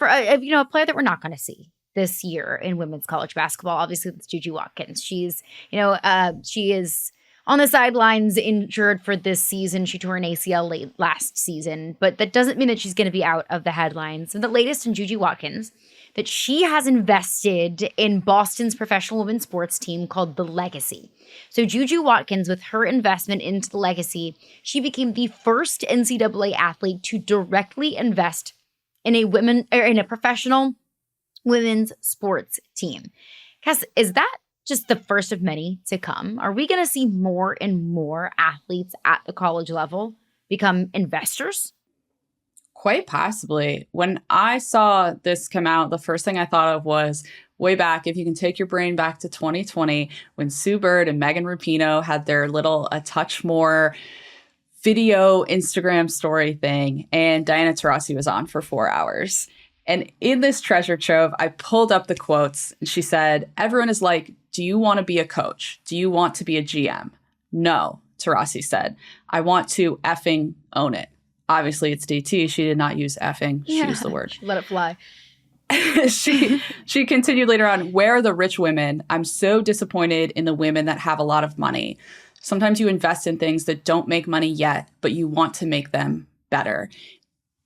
for a player that we're not going to see this year in women's college basketball. Obviously, it's Juju Watkins. She's, she is on the sidelines injured for this season. She tore an ACL late last season, but that doesn't mean that she's going to be out of the headlines. And the latest in Juju Watkins, that she has invested in Boston's professional women's sports team called The Legacy. So Juju Watkins, with her investment into The Legacy, she became the first NCAA athlete to directly invest in a professional women's sports team. Cass, is that just the first of many to come? Are we going to see more and more athletes at the college level become investors? Quite possibly. When I saw this come out, the first thing I thought of was way back, if you can take your brain back to 2020, when Sue Bird and Megan Rapinoe had their little A Touch More video Instagram story thing, and Diana Taurasi was on for 4 hours. And in this treasure trove, I pulled up the quotes, and she said, everyone is like, do you want to be a coach? Do you want to be a GM? No, Taurasi said. I want to effing own it. Obviously, it's DT. She did not use effing. She used the word. Let it fly. She continued later on, where are the rich women? I'm so disappointed in the women that have a lot of money. Sometimes you invest in things that don't make money yet, but you want to make them better.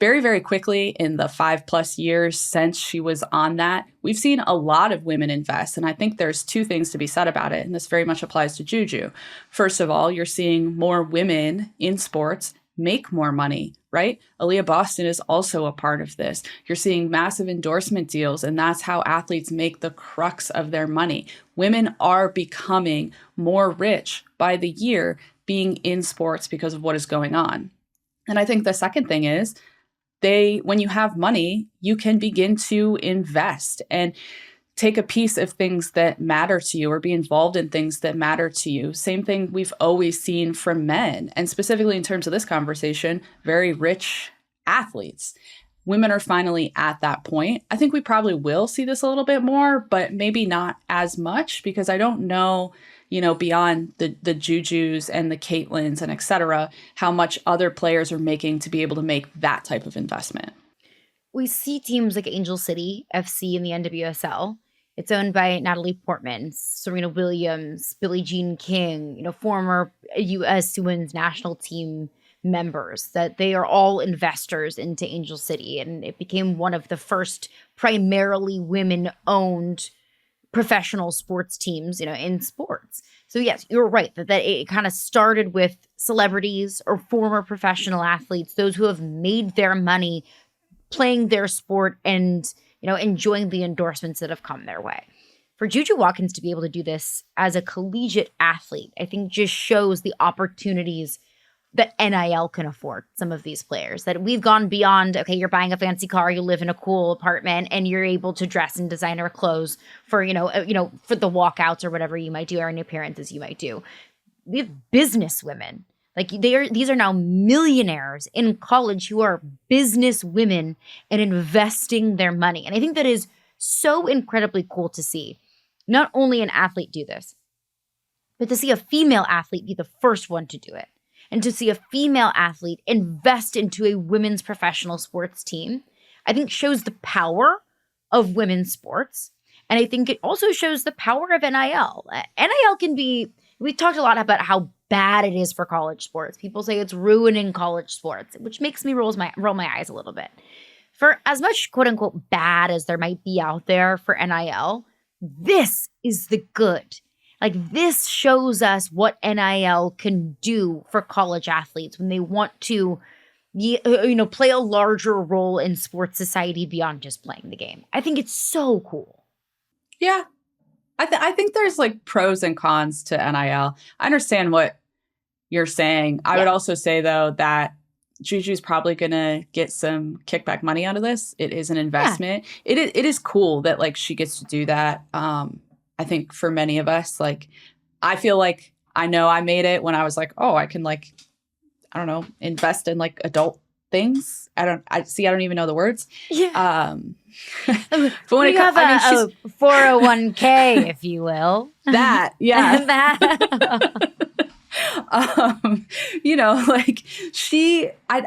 Very, very quickly in the 5+ years since she was on that, we've seen a lot of women invest. And I think there's two things to be said about it. And this very much applies to Juju. First of all, you're seeing more women in sports make more money, right? Aaliyah Boston is also a part of this. You're seeing massive endorsement deals, and that's how athletes make the crux of their money. Women are becoming more rich by the year being in sports because of what is going on. And I think the second thing is when you have money, you can begin to invest and take a piece of things that matter to you or be involved in things that matter to you. Same thing we've always seen from men. And specifically in terms of this conversation, very rich athletes. Women are finally at that point. I think we probably will see this a little bit more, but maybe not as much, because I don't know, beyond the Jujus and the Caitlins and et cetera, how much other players are making to be able to make that type of investment. We see teams like Angel City FC in the NWSL. It's owned by Natalie Portman, Serena Williams, Billie Jean King, former U.S. women's national team members, that they are all investors into Angel City. And it became one of the first primarily women-owned professional sports teams, in sports. So yes, you're right that it kind of started with celebrities or former professional athletes, those who have made their money playing their sport and enjoying the endorsements that have come their way. For Juju Watkins to be able to do this as a collegiate athlete, I think just shows the opportunities that NIL can afford some of these players. That we've gone beyond, okay, you're buying a fancy car, you live in a cool apartment, and you're able to dress in designer clothes for, for the walkouts or whatever you might do, or any appearances you might do. We have business women. These are now millionaires in college who are business women and investing their money. And I think that is so incredibly cool to see. Not only an athlete do this, but to see a female athlete be the first one to do it. And to see a female athlete invest into a women's professional sports team, I think shows the power of women's sports. And I think it also shows the power of NIL. NIL can be, we talked a lot about how bad it is for college sports. People say it's ruining college sports, which makes me roll my eyes a little bit. For as much quote unquote bad as there might be out there for NIL, this is the good. This shows us what NIL can do for college athletes when they want to, play a larger role in sports society beyond just playing the game. I think it's so cool. Yeah. I think there's pros and cons to NIL. I understand what you're saying. I would also say, though, that Juju's probably going to get some kickback money out of this. It is an investment. Yeah. It is cool that she gets to do that. I think for many of us, I feel like I know I made it when I was I can invest in adult things. I don't even know the words. Yeah. But when you have a 401k, if you will. That, yeah.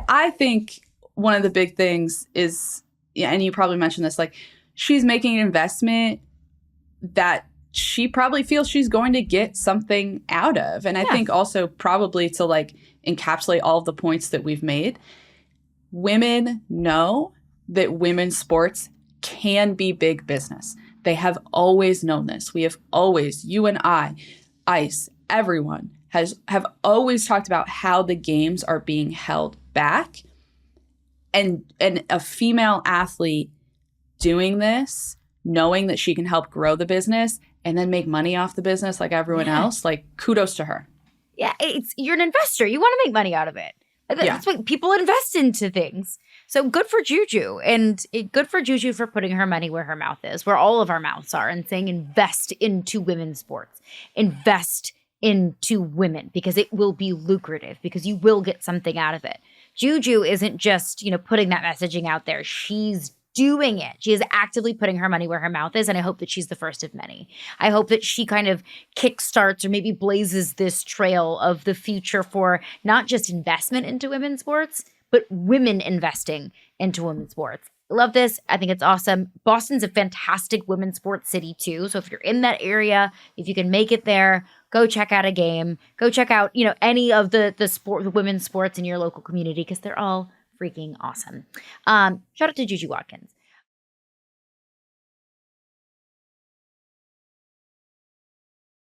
I think one of the big things is, and you probably mentioned this, like she's making an investment that she probably feels she's going to get something out of. And I think also probably to like encapsulate all of the points that we've made, women know that women's sports can be big business. They have always known this. We have always, you and I, ICE, everyone have always talked about how the games are being held back. And a female athlete doing this, knowing that she can help grow the business and then make money off the business like everyone else, like kudos to her. Yeah, you're an investor. You want to make money out of it. That's what people invest into things. So good for Juju, and good for Juju for putting her money where her mouth is, where all of our mouths are, and saying invest into women's sports. Invest into women because it will be lucrative, because you will get something out of it. Juju isn't just, putting that messaging out there. She's doing it. She is actively putting her money where her mouth is, and I hope that she's the first of many. I hope that she kind of kickstarts or maybe blazes this trail of the future for not just investment into women's sports, but women investing into women's sports. I love this. I think it's awesome. Boston's a fantastic women's sports city too. So if you're in that area, if you can make it there, go check out a game. Go check out, any of the women's sports in your local community, because they're all freaking awesome. Shout out to Juju Watkins.